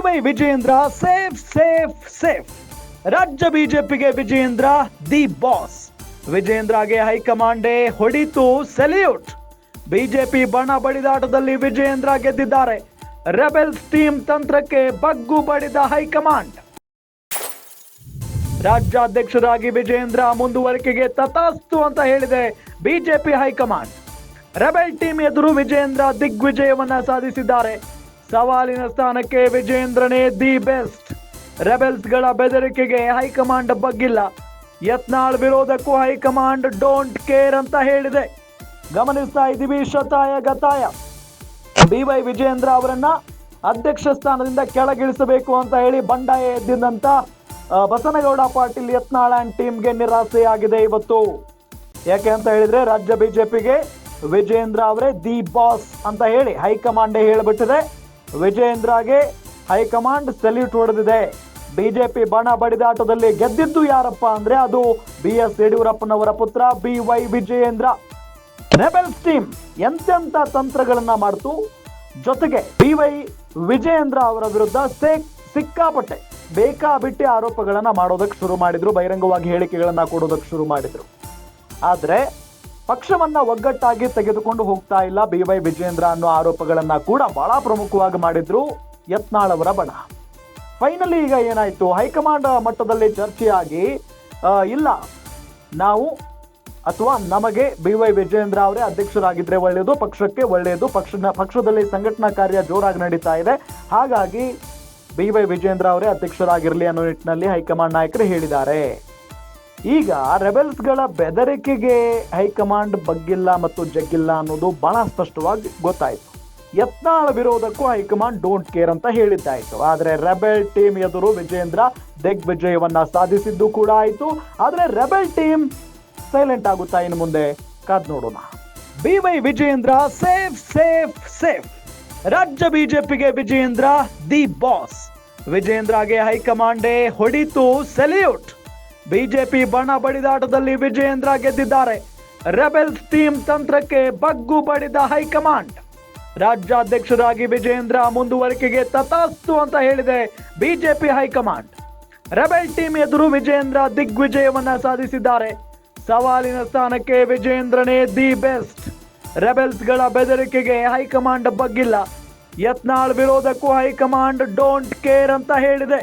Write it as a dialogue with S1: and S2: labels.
S1: BY Vijayendra safe safe safe. ರಾಜ್ಯ ಬಿಜೆಪಿಗೆ Vijayendra the boss. ವಿಜಯೇಂದ್ರಗೆ ಹೈಕಮಾಂಡೇ ಹೊಡಿತು ಸೆಲ್ಯೂಟ್. ಬಿಜೆಪಿ ಬಣ ಬಡಿದಾಟದಲ್ಲಿ ವಿಜಯೇಂದ್ರ ಗೆದ್ದಿದ್ದಾರೆ. ರೆಬೆಲ್ಸ್ ಟೀಮ್ ತಂತ್ರಕ್ಕೆ ಬಗ್ಗು ಬಡಿದ ಹೈಕಮಾಂಡ್. ರಾಜ್ಯಾಧ್ಯಕ್ಷರಾಗಿ ವಿಜಯೇಂದ್ರ ಮುಂದುವರಿಕೆಗೆ ತಥಾಸ್ತು ಅಂತ ಹೇಳಿದೆ ಬಿಜೆಪಿ ಹೈಕಮಾಂಡ್. ರೆಬೆಲ್ ಟೀಮ್ ಎದುರು ವಿಜಯೇಂದ್ರ ದಿಗ್ವಿಜಯವನ್ನ ಸಾಧಿಸಿದ್ದಾರೆ. ಸವಾಲಿನ ಸ್ಥಾನಕ್ಕೆ ವಿಜಯೇಂದ್ರನೇ ದಿ ಬೆಸ್ಟ್. ರೆಬೆಲ್ಸ್ಗಳ ಬೆದರಿಕೆಗೆ ಹೈಕಮಾಂಡ್ ಬಗ್ಗಿಲ್ಲ. ಯತ್ನಾಳ್ ವಿರೋಧಕ್ಕೂ ಹೈಕಮಾಂಡ್ ಡೋಂಟ್ ಕೇರ್ ಅಂತ ಹೇಳಿದೆ. ಗಮನಿಸ್ತಾ ಇದ್ದೀವಿ ಶತಾಯ ಗತಾಯ. BY ವಿಜಯೇಂದ್ರ ಅವರನ್ನ ಅಧ್ಯಕ್ಷ ಸ್ಥಾನದಿಂದ ಕೆಳಗಿಳಿಸಬೇಕು ಅಂತ ಹೇಳಿ ಬಂಡಾಯ ಎದ್ದಿದ್ದಂತ ಬಸನಗೌಡ ಪಾಟೀಲ್ ಯತ್ನಾಳ್ ಅಂಡ್ ಟೀಮ್ಗೆ ನಿರಾಸೆಯಾಗಿದೆ ಇವತ್ತು. ಯಾಕೆ ಅಂತ ಹೇಳಿದ್ರೆ ರಾಜ್ಯ ಬಿಜೆಪಿಗೆ ವಿಜಯೇಂದ್ರ ಅವರೇ ದಿ ಬಾಸ್ ಅಂತ ಹೇಳಿ ಹೈಕಮಾಂಡ್ ಹೇಳಿಬಿಟ್ಟಿದೆ. ವಿಜಯೇಂದ್ರಗೆ ಹೈಕಮಾಂಡ್ ಸೆಲ್ಯೂಟ್ ಹೊಡೆದಿದೆ. ಬಿಜೆಪಿ ಬಣ ಬಡಿದಾಟದಲ್ಲಿ ಗೆದ್ದಿದ್ದು ಯಾರಪ್ಪ ಅಂದ್ರೆ ಅದು BS ಯಡಿಯೂರಪ್ಪನವರ ಪುತ್ರ BY ವಿಜಯೇಂದ್ರ. ರೆಬೆಲ್ಸ್ ಟೀಮ್ ಎಂತೆಂತ ತಂತ್ರಗಳನ್ನ ಮಾಡ್ತು. ಜೊತೆಗೆ BY ವಿಜಯೇಂದ್ರ ಅವರ ವಿರುದ್ಧ ಸಿಕ್ಕಾಪಟ್ಟೆ ಬೇಕಾಬಿಟ್ಟಿ ಆರೋಪಗಳನ್ನ ಮಾಡೋದಕ್ಕೆ ಶುರು ಮಾಡಿದ್ರು. ಬಹಿರಂಗವಾಗಿ ಹೇಳಿಕೆಗಳನ್ನ ಕೊಡೋದಕ್ಕೆ ಶುರು ಮಾಡಿದ್ರು. ಆದ್ರೆ ಪಕ್ಷವನ್ನ ಒಗ್ಗಟ್ಟಾಗಿ ತೆಗೆದುಕೊಂಡು ಹೋಗ್ತಾ ಇಲ್ಲ BY ವಿಜಯೇಂದ್ರ ಅನ್ನೋ ಆರೋಪಗಳನ್ನ ಕೂಡ ಬಹಳ ಪ್ರಮುಖವಾಗಿ ಮಾಡಿದ್ರು ಯತ್ನಾಳ್ ಅವರ ಬಣ. ಫೈನಲಿ ಈಗ ಏನಾಯ್ತು, ಹೈಕಮಾಂಡ್ ಮಟ್ಟದಲ್ಲಿ ಚರ್ಚೆಯಾಗಿ ಇಲ್ಲ ನಾವು ಅಥವಾ ನಮಗೆ BY ವಿಜಯೇಂದ್ರ ಅವರೇ ಅಧ್ಯಕ್ಷರಾಗಿದ್ರೆ ಒಳ್ಳೆಯದು, ಪಕ್ಷಕ್ಕೆ ಒಳ್ಳೆಯದು, ಪಕ್ಷದಲ್ಲಿ ಸಂಘಟನಾ ಕಾರ್ಯ ಜೋರಾಗಿ ನಡೀತಾ ಇದೆ, ಹಾಗಾಗಿ BY ವಿಜಯೇಂದ್ರ ಅವರೇ ಅಧ್ಯಕ್ಷರಾಗಿರ್ಲಿ ಅನ್ನೋ ನಿಟ್ಟಿನಲ್ಲಿ ಹೈಕಮಾಂಡ್ ನಾಯಕರು ಹೇಳಿದ್ದಾರೆ. ಈಗ ರೆಬೆಲ್ಸ್ಗಳ ಬೆದರಿಕೆಗೆ ಹೈಕಮಾಂಡ್ ಬಗ್ಗಿಲ್ಲ ಮತ್ತು ಜಗ್ಗಿಲ್ಲ ಅನ್ನೋದು ಬಹಳ ಸ್ಪಷ್ಟವಾಗಿ ಗೊತ್ತಾಯ್ತು. ಯತ್ನಾಳ್ ವಿರೋಧಕ್ಕೂ ಹೈಕಮಾಂಡ್ ಡೋಂಟ್ ಕೇರ್ ಅಂತ ಹೇಳಿದ್ದಾಯ್ತು. ಆದ್ರೆ ರೆಬೆಲ್ ಟೀಮ್ ಎದುರು ವಿಜಯೇಂದ್ರ ದಿಗ್ವಿಜಯವನ್ನ ಸಾಧಿಸಿದ್ದು ಕೂಡ ಆಯ್ತು. ಆದ್ರೆ ರೆಬೆಲ್ ಟೀಮ್ ಸೈಲೆಂಟ್ ಆಗುತ್ತಾ ಇನ್ನು ಮುಂದೆ ಕಾದ್ ನೋಡೋಣ. BY Vijayendra safe safe safe. ರಾಜ್ಯ ಬಿಜೆಪಿಗೆ ವಿಜಯೇಂದ್ರ ದಿ ಬಾಸ್. ವಿಜಯೇಂದ್ರಗೆ ಹೈಕಮಾಂಡೇ ಹೊಡಿತು ಸೆಲ್ಯೂಟ್. ಬಿಜೆಪಿ ಬಣ ಬಡಿದಾಟದಲ್ಲಿ ವಿಜಯೇಂದ್ರ ಗೆದ್ದಿದ್ದಾರೆ. ರೆಬೆಲ್ಸ್ ಟೀಮ್ ತಂತ್ರಕ್ಕೆ ಬಗ್ಗು ಬಡಿದ ಹೈಕಮಾಂಡ್. ರಾಜ್ಯಾಧ್ಯಕ್ಷರಾಗಿ ವಿಜಯೇಂದ್ರ ಮುಂದುವರಿಕೆಗೆ ತಥಾಸ್ತು ಅಂತ ಹೇಳಿದೆ ಬಿಜೆಪಿ ಹೈಕಮಾಂಡ್. ರೆಬೆಲ್ ಟೀಮ್ ಎದುರು ವಿಜಯೇಂದ್ರ ದಿಗ್ವಿಜಯವನ್ನ ಸಾಧಿಸಿದ್ದಾರೆ. ಸವಾಲಿನ ಸ್ಥಾನಕ್ಕೆ ವಿಜಯೇಂದ್ರನೇ ದಿ ಬೆಸ್ಟ್. ರೆಬೆಲ್ಸ್ಗಳ ಬೆದರಿಕೆಗೆ ಹೈಕಮಾಂಡ್ ಬಗ್ಗಿಲ್ಲ. ಯತ್ನಾಳ್ ವಿರೋಧಕ್ಕೂ ಹೈಕಮಾಂಡ್ ಡೋಂಟ್ ಕೇರ್ ಅಂತ ಹೇಳಿದೆ.